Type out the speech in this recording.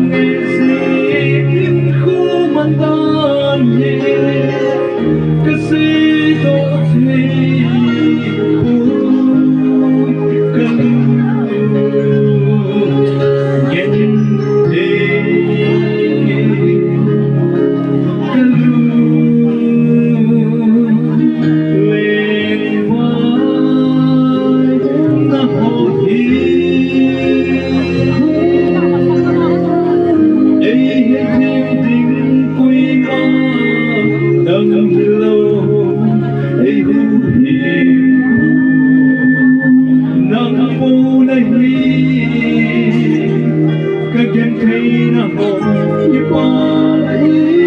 nghệ sĩ khu man tan ca sĩ tổ thi cái game thấy nó hồn như bao